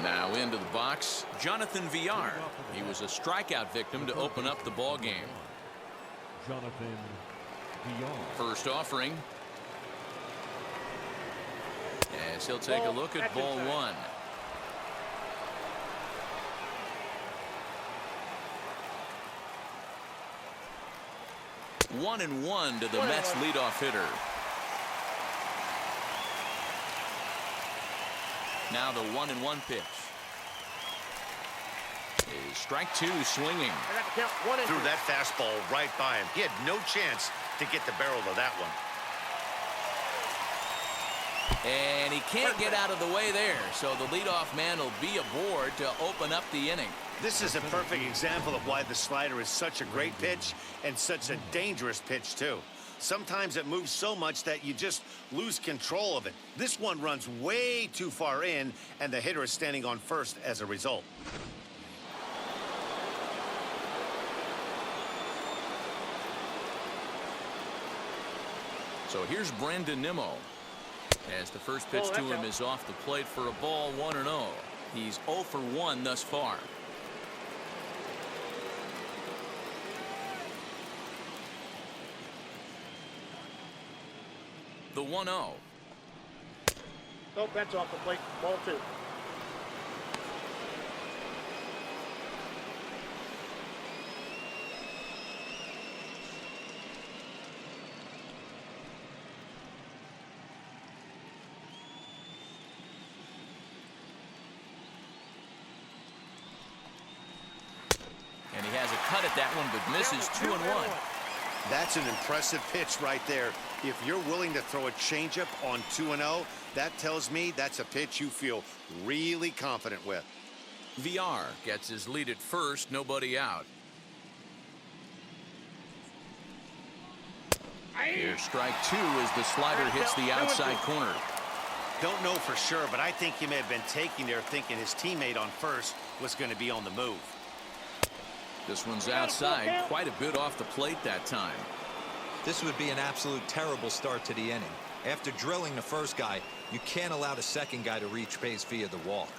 Now into the box, Jonathan VR. He was a strikeout victim to open up the ball game. Jonathan VR. First offering. As he'll take a look at ball one. One and one to the Mets leadoff hitter. Now the 1-1 pitch. Is strike two swinging. Threw that fastball right by him. He had no chance to get the barrel of that one. And he can't get out of the way there, so the leadoff man will be aboard to open up the inning. This is a perfect example of why the slider is such a great pitch and such a dangerous pitch, too. Sometimes it moves so much that you just lose control of it. This one runs way too far in, and the hitter is standing on first as a result. So here's Brandon Nimmo. As the first pitch to him is off the plate for a ball, 1-0. He's 0 for 1 thus far. The 1-0. Nope, that's off the plate. Ball two. And he has a cut at that one, but misses 2-1. That's an impressive pitch right there. If you're willing to throw a changeup on 2-0, that tells me that's a pitch you feel really confident with. VR gets his lead at first, nobody out. Here's strike two as the slider hits the outside corner. Don't know for sure, but I think he may have been taking there thinking his teammate on first was going to be on the move. This one's outside, quite a bit off the plate that time. This would be an absolute terrible start to the inning. After drilling the first guy, you can't allow the second guy to reach base via the walk.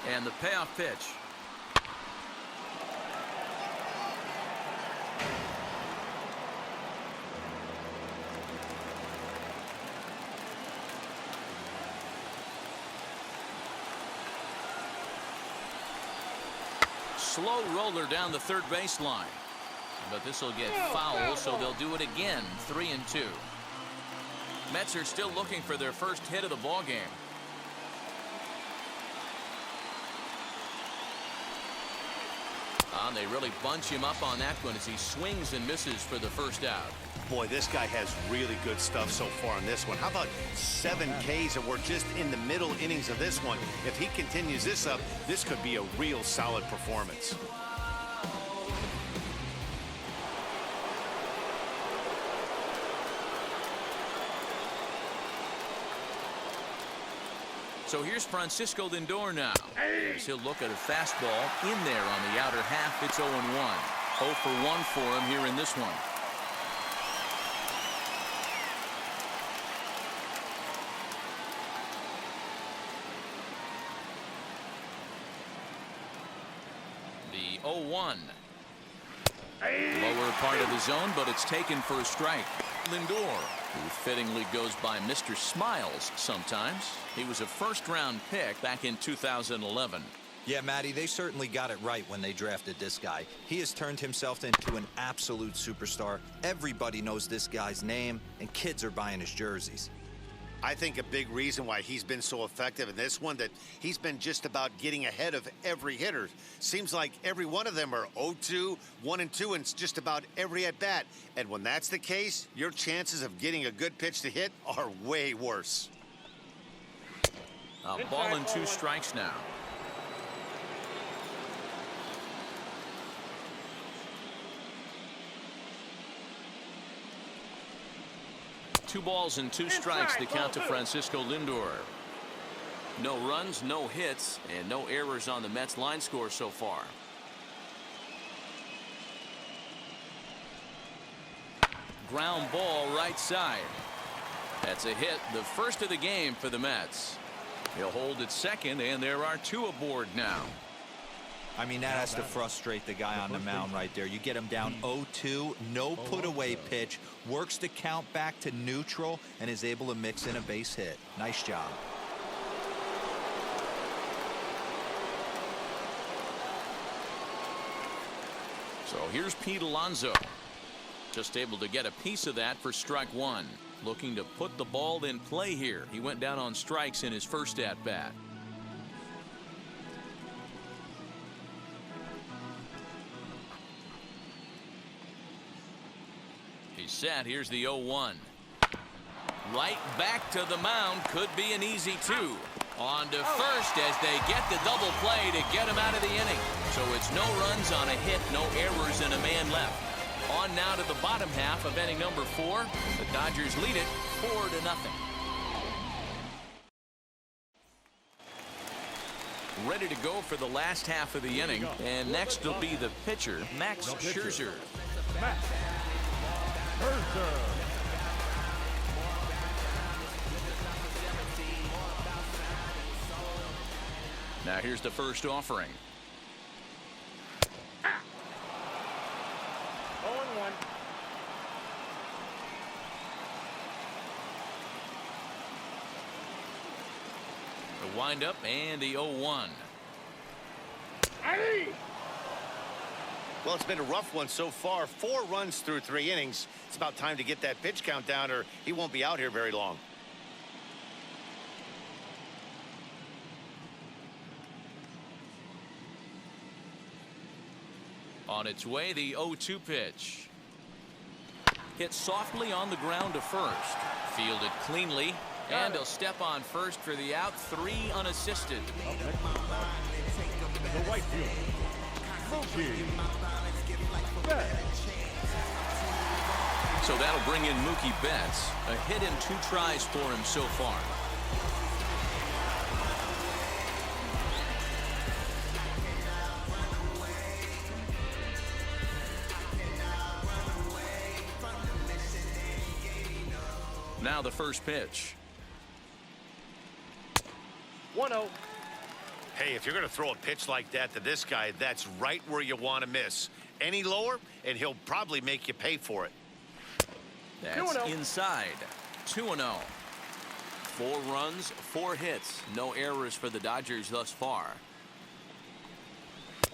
And the payoff pitch. Slow roller down the third baseline. But this will get foul, so they'll do it again. 3-2. Mets are still looking for their first hit of the ball game. They really bunch him up on that one as he swings and misses for the first out. Boy, this guy has really good stuff so far in this one. How about 7 Ks, and we're just in the middle innings of this one. If he continues this up, this could be a real solid performance. So here's Francisco Lindor now. As he'll look at a fastball in there on the outer half. It's 0-1. 0 for 1 for him here in this one. The 0-1. Lower part of the zone, but it's taken for a strike. Lindor, who fittingly goes by Mr. Smiles sometimes. He was a first-round pick back in 2011. Yeah, Matty, they certainly got it right when they drafted this guy. He has turned himself into an absolute superstar. Everybody knows this guy's name, and kids are buying his jerseys. I think a big reason why he's been so effective in this one, that he's been just about getting ahead of every hitter. Seems like every one of them are 0-2, 1-2, and just about every at-bat. And when that's the case, your chances of getting a good pitch to hit are way worse. A ball and 2 strikes now. Two balls and 2 strikes to count to Francisco Lindor. No runs, no hits, and no errors on the Mets line score so far. ground ball right side. That's a hit, the first of the game for the Mets. He'll hold at second, and there are two aboard now. I mean, that has to frustrate the guy on the mound right there. You get him down 0-2, no put-away pitch, works the count back to neutral, and is able to mix in a base hit. Nice job. So here's Pete Alonso. Just able to get a piece of that for strike one. Looking to put the ball in play here. He went down on strikes in his first at-bat. He's set. Here's the 0-1. Right back to the mound. Could be an easy two. On to first as they get the double play to get him out of the inning. So it's no runs on a hit, no errors, and a man left. On now to the bottom half of inning number 4. The Dodgers lead it 4-0. Ready to go for the last half of the inning. And next will be the pitcher, Max Scherzer. Max Scherzer. Now here's the first offering. 0-1. The windup and the 0-1. Well, it's been a rough one so far. 4 runs through 3 innings. It's about time to get that pitch count down, or he won't be out here very long. On its way, the 0-2 pitch. Hit softly on the ground to first. Fielded cleanly. And he'll step on first for the out. 3 unassisted. The right fielder, Mookie Betts. So that'll bring in Mookie Betts. A hit in 2 tries for him so far. Now the first pitch. 1-0. Hey, if you're going to throw a pitch like that to this guy, that's right where you want to miss. Any lower, and he'll probably make you pay for it. That's 2-0. inside. 2-0. 4 runs, 4 hits. No errors for the Dodgers thus far.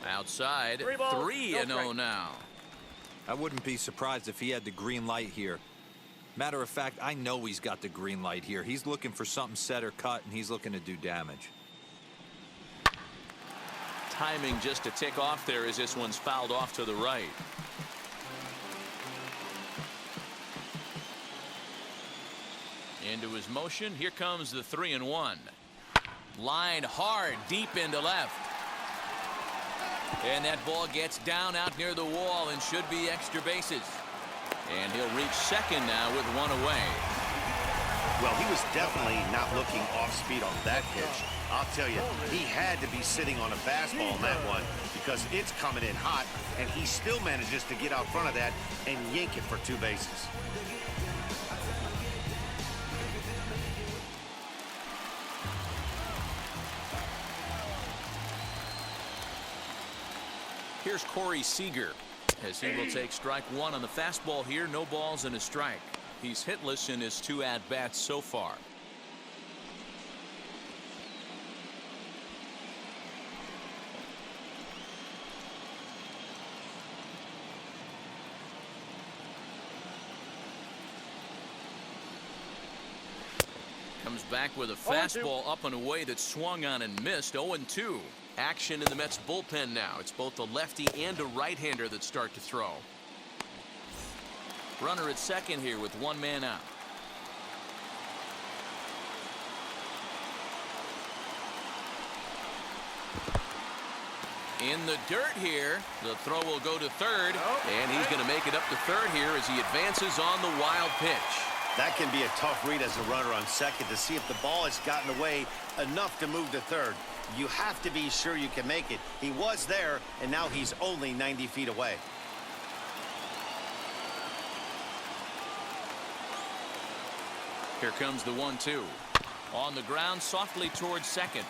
Outside, 3 balls, 3-0 no strike. now. I wouldn't be surprised if he had the green light here. Matter of fact, I know he's got the green light here. He's looking for something set or cut, and he's looking to do damage. Timing just to tick off there as this one's fouled off to the right. Into his motion. Here comes the 3-1. Line hard deep into left. And that ball gets down out near the wall and should be extra bases. And he'll reach second now with 1 away. Well, he was definitely not looking off speed on that pitch. I'll tell you, he had to be sitting on a fastball on that one because it's coming in hot, and he still manages to get out front of that and yank it for 2 bases. Here's Corey Seager as he will take strike 1 on the fastball here. No balls and a strike. He's hitless in his 2 at-bats so far. Comes back with a fastball up and away that swung on and missed. 0-2. Action in the Mets bullpen now. It's both a lefty and a right-hander that start to throw. Runner at second here with 1 man out. In the dirt here. The throw will go to third. And he's going to make it up to third here as he advances on the wild pitch. That can be a tough read as a runner on second to see if the ball has gotten away enough to move to third. You have to be sure you can make it. He was there, and now he's only 90 feet away. Here comes the 1-2. On the ground, softly towards second.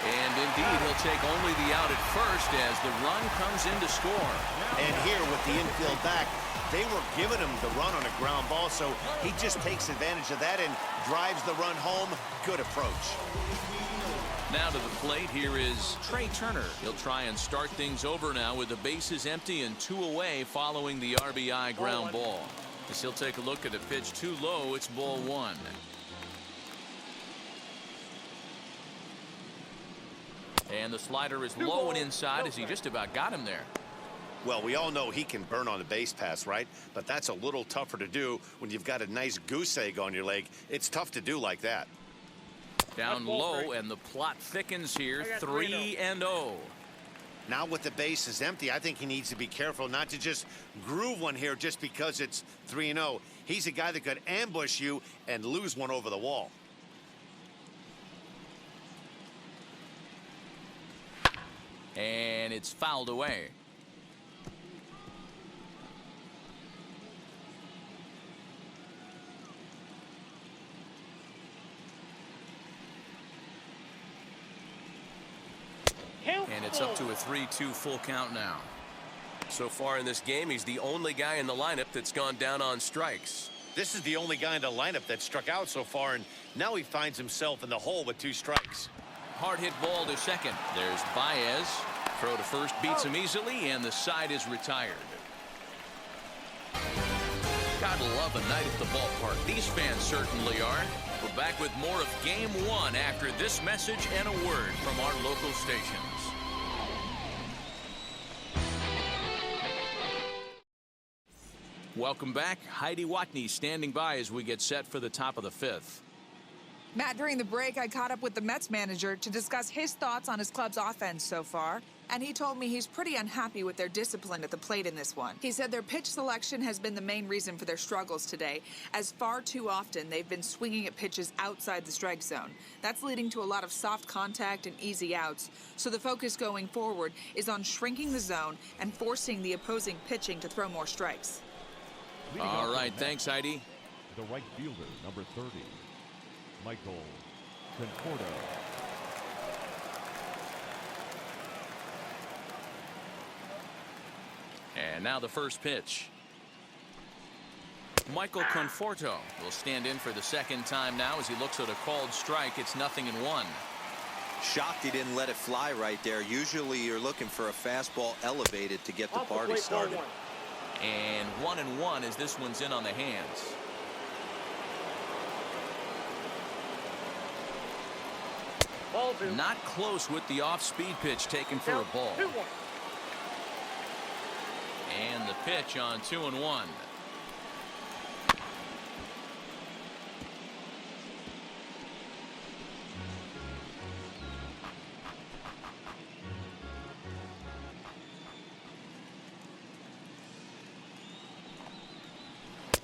And indeed, he'll take only the out at first as the run comes in to score. And here with the infield back, they were giving him the run on a ground ball, so he just takes advantage of that and drives the run home. Good approach. Now to the plate, here is Trey Turner. He'll try and start things over now with the bases empty and 2 away following the RBI ground ball. As he'll take a look at a pitch too low, it's ball 1. And the slider is low and inside as he just about got him there. Well, we all know he can burn on the base pass, right? But that's a little tougher to do when you've got a nice goose egg on your leg. It's tough to do like that. Down low, and the plot thickens here, 3-0. Now with the bases empty, I think he needs to be careful not to just groove one here just because it's 3-0. He's a guy that could ambush you and lose one over the wall. And it's fouled away. And it's up to a 3-2 full count now. So far in this game, he's the only guy in the lineup that's gone down on strikes. This is the only guy in the lineup that struck out so far, and now he finds himself in the hole with 2 strikes. Hard hit ball to second. There's Baez. Throw to first beats him easily, and the side is retired. Gotta love a night at the ballpark. These fans certainly are. We're back with more of Game 1 after this message and a word from our local stations. Welcome back. Heidi Watney standing by as we get set for the top of the 5th. Matt, during the break, I caught up with the Mets manager to discuss his thoughts on his club's offense so far, and he told me he's pretty unhappy with their discipline at the plate in this one. He said their pitch selection has been the main reason for their struggles today, as far too often they've been swinging at pitches outside the strike zone. That's leading to a lot of soft contact and easy outs, so the focus going forward is on shrinking the zone and forcing the opposing pitching to throw more strikes. All right, thanks, Heidi. The right fielder, number 30, Michael Conforto. And now the first pitch. Michael Conforto will stand in for the second time now as he looks at a called strike. It's 0-1. Shocked he didn't let it fly right there. Usually you're looking for a fastball elevated to get the party started. And 1-1 as this one's in on the hands. Not close with the off-speed pitch taken for a ball. And the pitch on 2-1.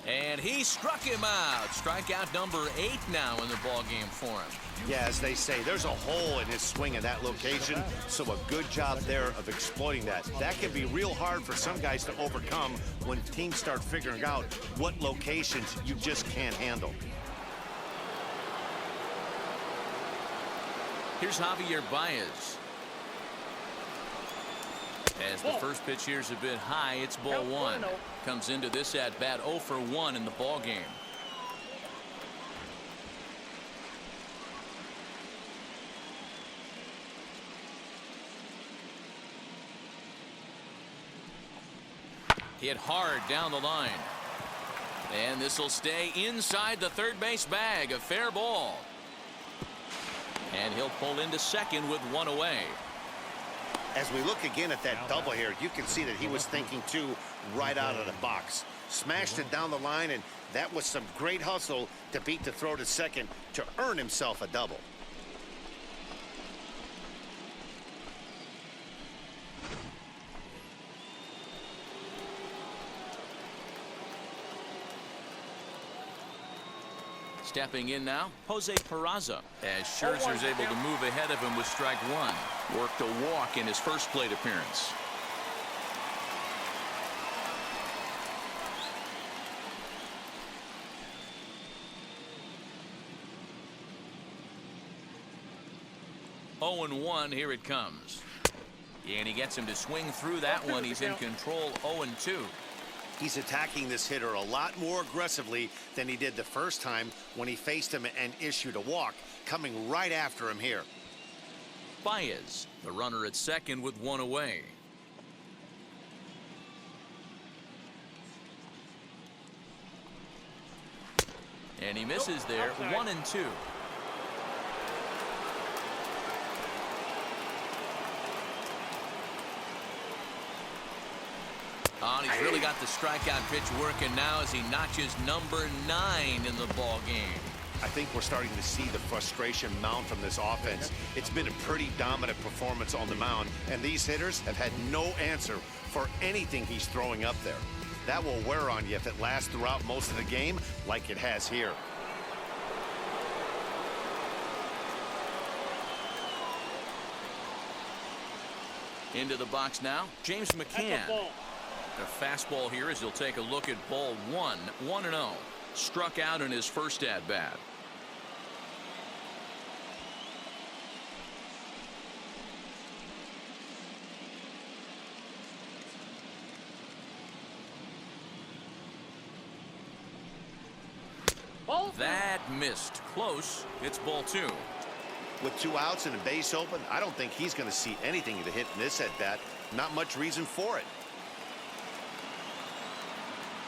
And he struck him out. Strikeout number 8 now in the ballgame for him. Yeah, as they say, there's a hole in his swing in that location, so a good job there of exploiting that. That can be real hard for some guys to overcome when teams start figuring out what locations you just can't handle. Here's Javier Baez. As the first pitch here's a bit high, it's ball 1. Comes into this at bat 0 for 1 in the ball game. Hit hard down the line. And this will stay inside the third base bag. A fair ball. And he'll pull into second with 1 away. As we look again at that double here, you can see that he was thinking too right out of the box. Smashed it down the line, and that was some great hustle to beat the throw to second to earn himself a double. Stepping in now, Jose Peraza, as Scherzer's able to move ahead of him with strike 1. Worked a walk in his first plate appearance. 0-1, here it comes. And he gets him to swing through that one. He's in control, 0-2. He's attacking this hitter a lot more aggressively than he did the first time when he faced him and issued a walk, coming right after him here. Baez, the runner at second with one away. And he misses there, 1-2. Oh, and he's really got the strikeout pitch working now as he notches number 9 in the ball game. I think we're starting to see the frustration mount from this offense. It's been a pretty dominant performance on the mound, and these hitters have had no answer for anything he's throwing up there. That will wear on you if it lasts throughout most of the game like it has here. Into the box now, James McCann. The fastball here as he'll take a look at ball 1, 1-0. Struck out in his first at-bat. That missed. Close. It's ball 2. With 2 outs and a base open, I don't think he's going to see anything to hit in this at-bat. Not much reason for it.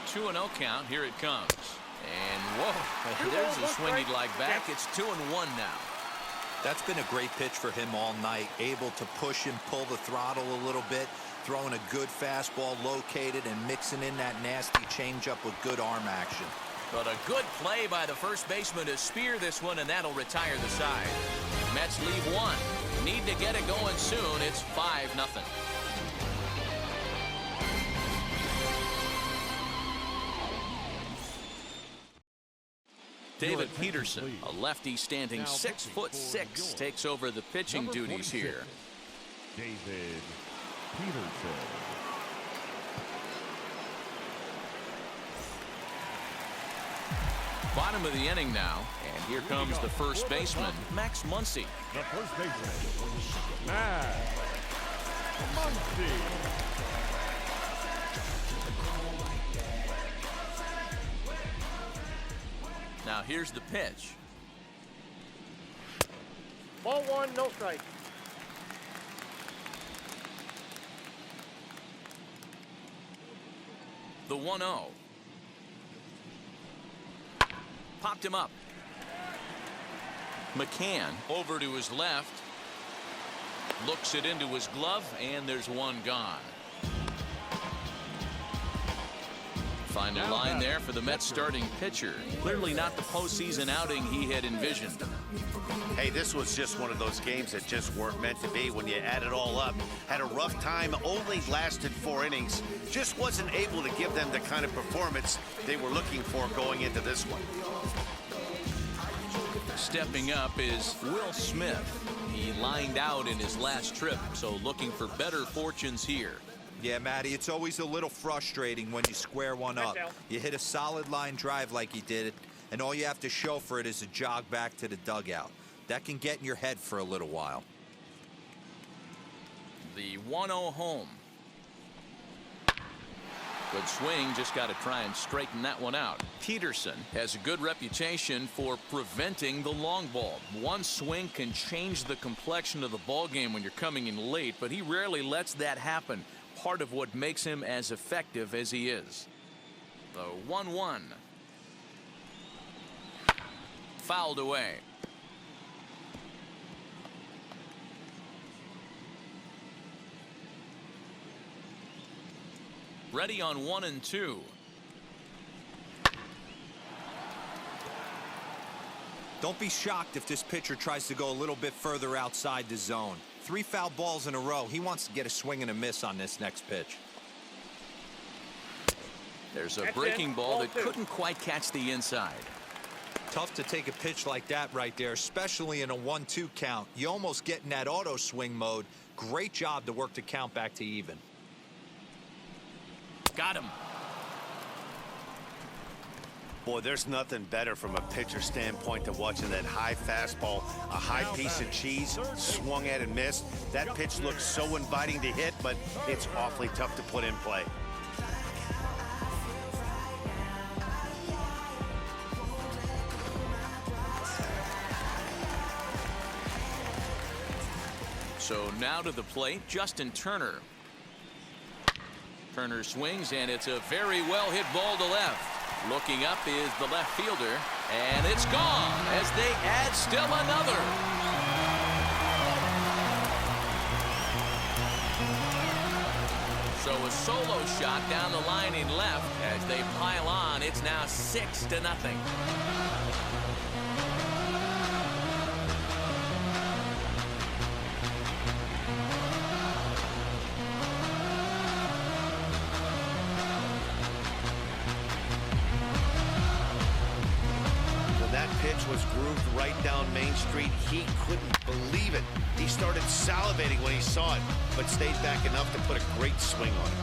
2-0 count. Here it comes. And whoa, there's a swing he'd like back. It's 2-1 now. That's been a great pitch for him all night. Able to push and pull the throttle a little bit. Throwing a good fastball located and mixing in that nasty changeup with good arm action. But a good play by the first baseman to spear this one, and that'll retire the side. Mets leave 1. Need to get it going soon. It's 5-0. David Peterson, a lefty standing 6'6", takes over the pitching duties here. David Peterson. Bottom of the inning now, and here comes the first baseman, Max Muncy. The first baseman, Max Muncy. Now here's the pitch. Ball 1, no strike. The 1-0. Popped him up. McCann over to his left. Looks it into his glove, and there's one gone. Final line there for the Mets starting pitcher. Clearly not the postseason outing he had envisioned. Hey, this was just one of those games that just weren't meant to be when you add it all up. Had a rough time, only lasted 4 innings. Just wasn't able to give them the kind of performance they were looking for going into this one. Stepping up is Will Smith. He lined out in his last trip, so looking for better fortunes here. Yeah, Matty, it's always a little frustrating when you square one up. You hit a solid line drive like he did, and all you have to show for it is a jog back to the dugout. That can get in your head for a little while. The 1-0 home. Good swing, just got to try and straighten that one out. Peterson has a good reputation for preventing the long ball. One swing can change the complexion of the ball game when you're coming in late, but he rarely lets that happen. Part of what makes him as effective as he is. The 1-1. Fouled away. Ready on 1 and 2. Don't be shocked if this pitcher tries to go a little bit further outside the zone. 3 foul balls in a row. He wants to get a swing and a miss on this next pitch. There's a breaking ball that couldn't quite catch the inside. Tough to take a pitch like that right there, especially in a 1-2 count. You almost get in that auto swing mode. Great job to work the count back to even. Got him. Boy, there's nothing better from a pitcher standpoint than watching that high fastball, a high piece of cheese, swung at and missed. That pitch looks so inviting to hit, but it's awfully tough to put in play. So now to the plate, Justin Turner. Turner swings, and it's a very well hit ball to left. Looking up is the left fielder, and it's gone as they add still another. So a solo shot down the line in left as they pile on. It's now 6-0. Was grooved right down Main Street. He couldn't believe it. He started salivating when he saw it, but stayed back enough to put a great swing on it.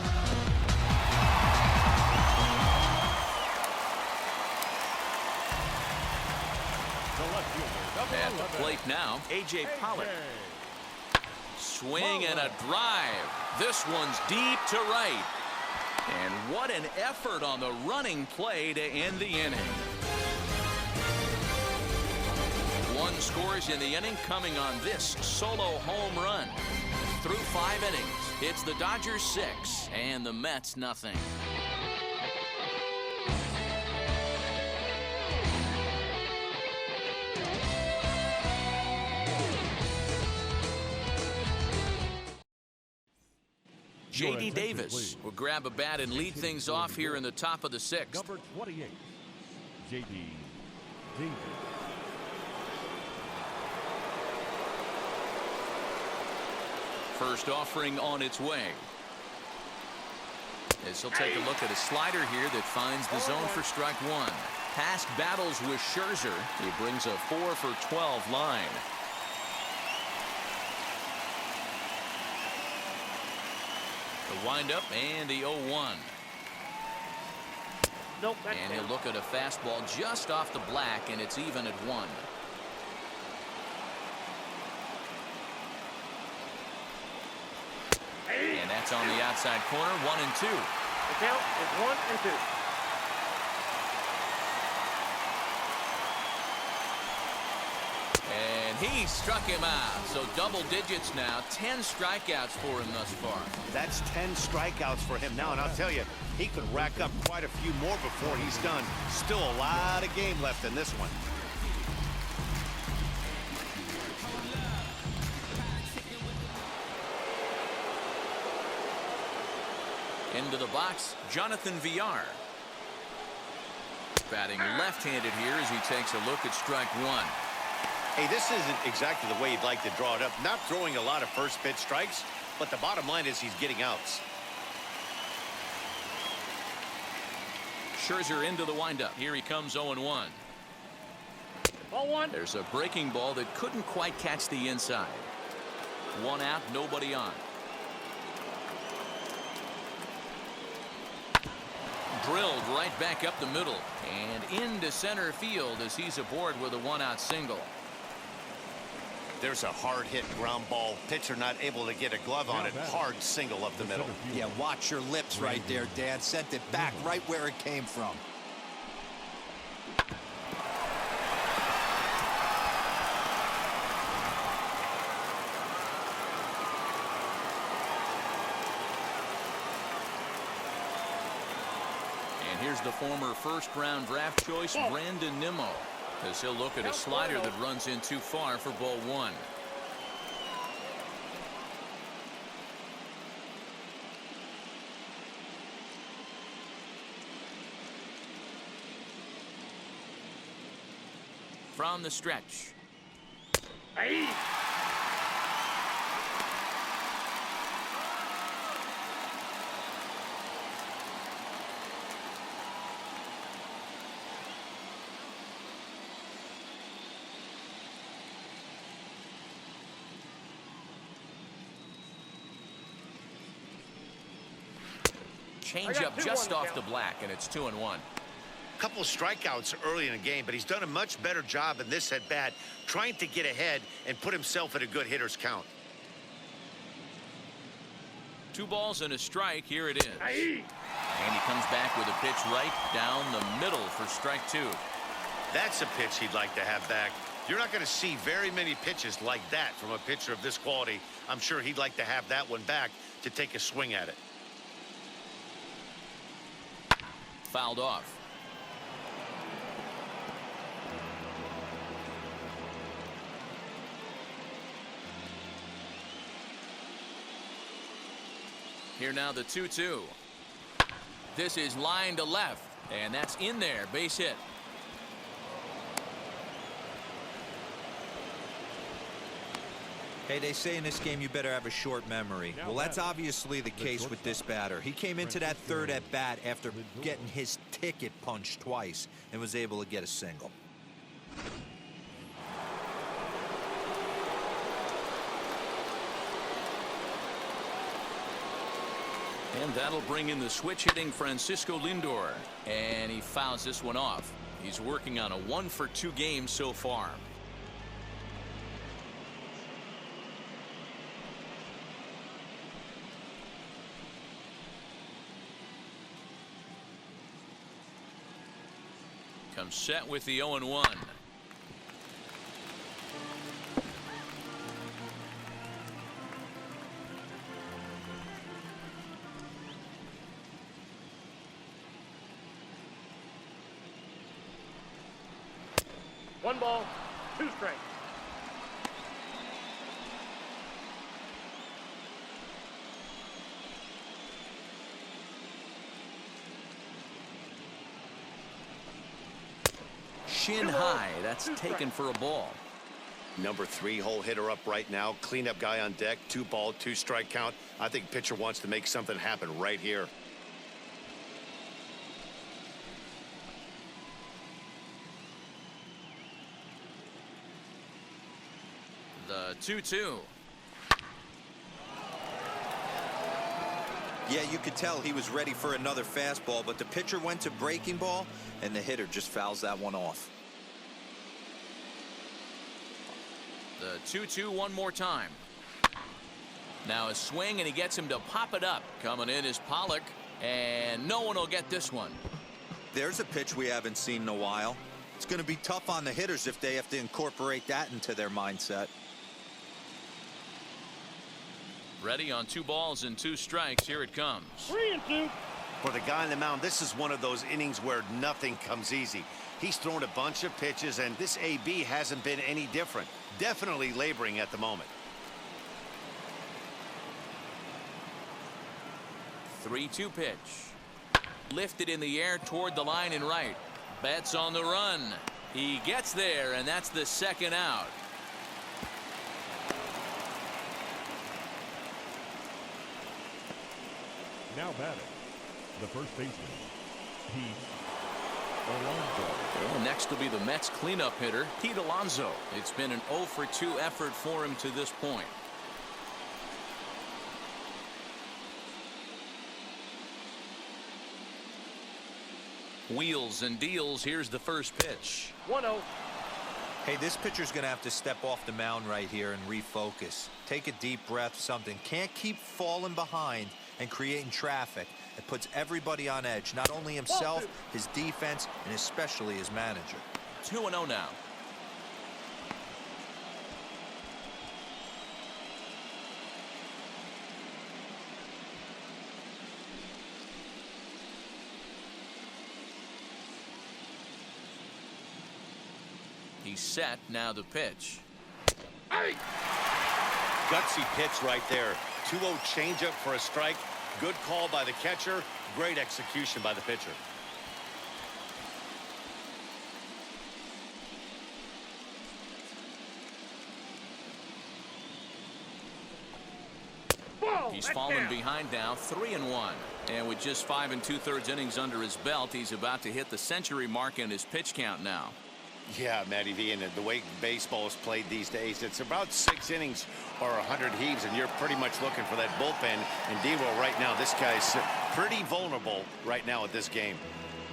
At the plate now, A.J. Pollock. Swing and a drive. This one's deep to right. And what an effort on the running play to end the inning. One scores in the inning coming on this solo home run. Through 5 innings, it's the Dodgers 6 and the Mets nothing. J.D. Davis will grab a bat and lead things off here in the top of the 6th. Number 28, J.D. Davis. First offering on its way. As he'll take a look at a slider here that finds the zone for strike one. Past battles with Scherzer. He brings a 4-for-12 line. The windup and the 0-1. Nope, and he'll look at a fastball just off the black, and it's even at 1. And that's on the outside corner, 1-2. The count is 1-2. And he struck him out. So double digits now, 10 strikeouts for him thus far. That's 10 strikeouts for him now, and I'll tell you, he could rack up quite a few more before he's done. Still a lot of game left in this one. Into the box, Jonathan Villar. Batting left-handed here as he takes a look at strike one. Hey, this isn't exactly the way you'd like to draw it up. Not throwing a lot of first pitch strikes, but the bottom line is he's getting outs. Scherzer into the windup. Here he comes 0-1. Ball one. There's a breaking ball that couldn't quite catch the inside. One out, nobody on. Drilled right back up the middle and into center field as he's aboard with a one-out single. There's a hard hit ground ball. Pitcher not able to get a glove on it. Hard single up the middle. Yeah, watch your lips right there, Dan. Sent it back right where it came from. And here's the former first-round draft choice, Brandon Nimmo, as he'll look at a slider that runs in too far for ball one. From the stretch. Hey. Change up just off the black, and it's 2-1. couple strikeouts early in the game, but he's done a much better job in this at-bat trying to get ahead and put himself in a good hitter's count. 2 balls and a strike. Here it is. Aye. And he comes back with a pitch right down the middle for strike 2. That's a pitch he'd like to have back. You're not going to see very many pitches like that from a pitcher of this quality. I'm sure he'd like to have that one back to take a swing at it. Fouled off. Here now the 2-2. This is line to left, and that's in there. Base hit. Hey, they say in this game you better have a short memory. Well, that's obviously the case with this batter. He came into that third at bat after getting his ticket punched twice and was able to get a single. And that'll bring in the switch-hitting Francisco Lindor. And he fouls this one off. He's working on a 1-for-2 game so far. Comes set with the 0-1. One ball, 2 strikes. Shin high. That's taken for a ball. Number 3 hole hitter up right now. Cleanup guy on deck. 2 ball, 2 strike count. I think pitcher wants to make something happen right here. The 2-2. Yeah, you could tell he was ready for another fastball, but the pitcher went to breaking ball, and the hitter just fouls that one off. The 2-2 one more time. Now a swing, and he gets him to pop it up. Coming in is Pollock, and no one will get this one. There's a pitch we haven't seen in a while. It's going to be tough on the hitters if they have to incorporate that into their mindset. Ready on 2 balls and 2 strikes. Here it comes. 3-2. For the guy on the mound, this is one of those innings where nothing comes easy. He's thrown a bunch of pitches, and this AB hasn't been any different. Definitely laboring at the moment. 3-2 pitch. Lifted in the air toward the line and right. Betts on the run. He gets there, and that's the 2nd out. Now batting, the first baseman, Pete Alonso. Well, next will be the Mets cleanup hitter, Pete Alonso. It's been an 0-for-2 effort for him to this point. Wheels and deals. Here's the first pitch. 1-0. Hey, this pitcher's going to have to step off the mound right here and refocus. Take a deep breath, something. Can't keep falling behind and creating traffic. It puts everybody on edge, not only himself, his defense, and especially his manager. 2-0 now. He's set. Now the pitch. Aye. Gutsy pitch right there. 2-0 changeup for a strike. Good call by the catcher. Great execution by the pitcher. Ball. He's That's fallen down. behind now, 3-1. And with just 5 2/3 innings under his belt, he's about to hit the century mark in his pitch count now. Yeah, Matty V, and the way baseball is played these days, it's about 6 innings or 100 heaves, and you're pretty much looking for that bullpen. And Devo right now, this guy's pretty vulnerable right now at this game.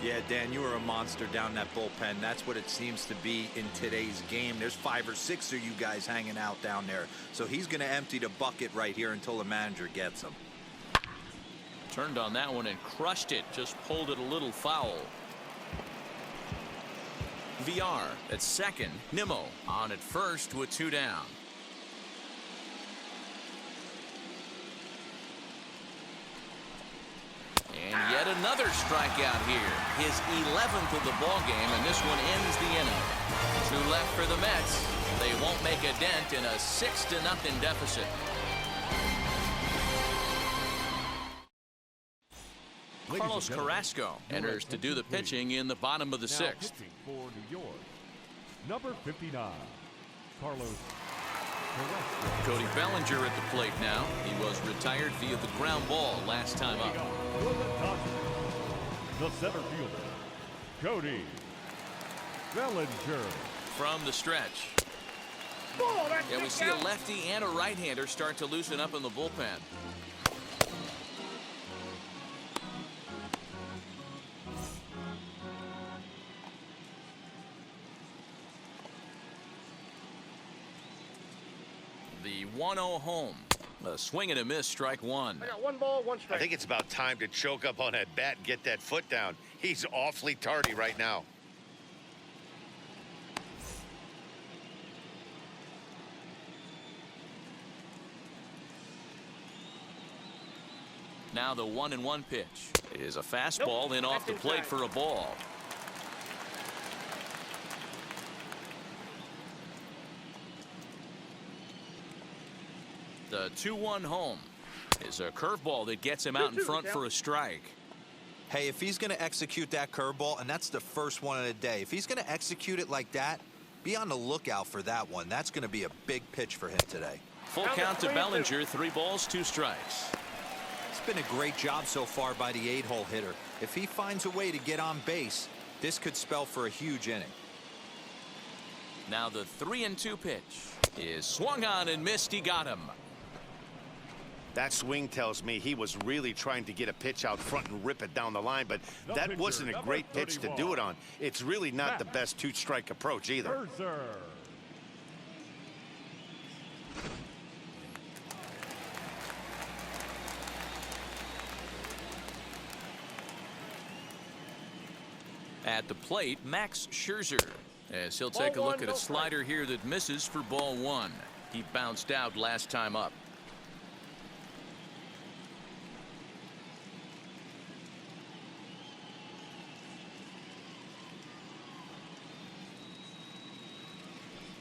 Yeah, Dan, you were a monster down that bullpen. That's what it seems to be in today's game. There's 5 or 6 of you guys hanging out down there. So he's going to empty the bucket right here until the manager gets him. Turned on that one and crushed it. Just pulled it a little foul. VR at second. Nimmo on at first with 2 down. And yet another strikeout here. His 11th of the ball game, and this one ends the inning. 2 left for the Mets. They won't make a dent in a 6-0 deficit. Carlos Carrasco enters to do the pitching in the bottom of the 6th. Pitching for New York, number 59, Carlos Carrasco. Cody Bellinger at the plate now. He was retired via the ground ball last time up. The center fielder, Cody Bellinger. From the stretch. Ball, that's Yeah, we it, see a out. lefty and a right-hander start to loosen up in the bullpen. The 1-0 home. A swing and a miss, strike 1. I got 1 ball, 1 I strike. think it's about time to choke up on that bat and get that foot down. He's awfully tardy right now. Now the 1-1 pitch is a fastball, then off the That's plate inside. for a ball. The 2-1 home is a curveball that gets him out in 2-2, front Cal. for a strike. Hey, if he's going to execute that curveball, and that's the first one of the day, if he's going to execute it like that, be on the lookout for that one. That's going to be a big pitch for him today. Full Now the count to 3-2. Bellinger, 3 balls, 2 strikes. It's been a great job so far by the 8-hole hitter. If he finds a way to get on base, this could spell for a huge inning. Now the 3-2 pitch is swung on and missed. He got him. That swing tells me he was really trying to get a pitch out front and rip it down the line, but The that pitcher, wasn't a number great pitch to 31. do it on. It's really not the best 2-strike approach either. Scherzer. At the plate, Max Scherzer, as he'll take a Ball look one, at a no strike. slider here that misses for ball 1. He bounced out last time up.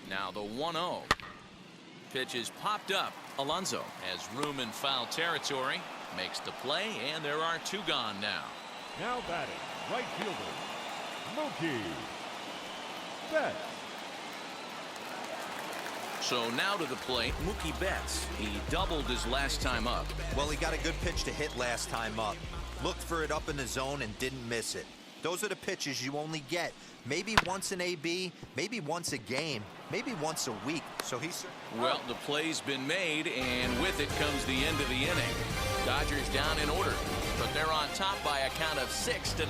Now the 1-0. Pitch is popped up. Alonso has room in foul territory, makes the play, and there are 2 gone now. Now batting, right fielder, Mookie Betts. So now to the plate, Mookie Betts. He doubled his last time up. Well, he got a good pitch to hit last time up. Looked for it up in the zone and didn't miss it. Those are the pitches you only get maybe once in AB, maybe once a game, maybe once a week. So he's... Well, the play's been made, and with it comes the end of the inning. Dodgers down in order, but they're on top by a count of 6-0.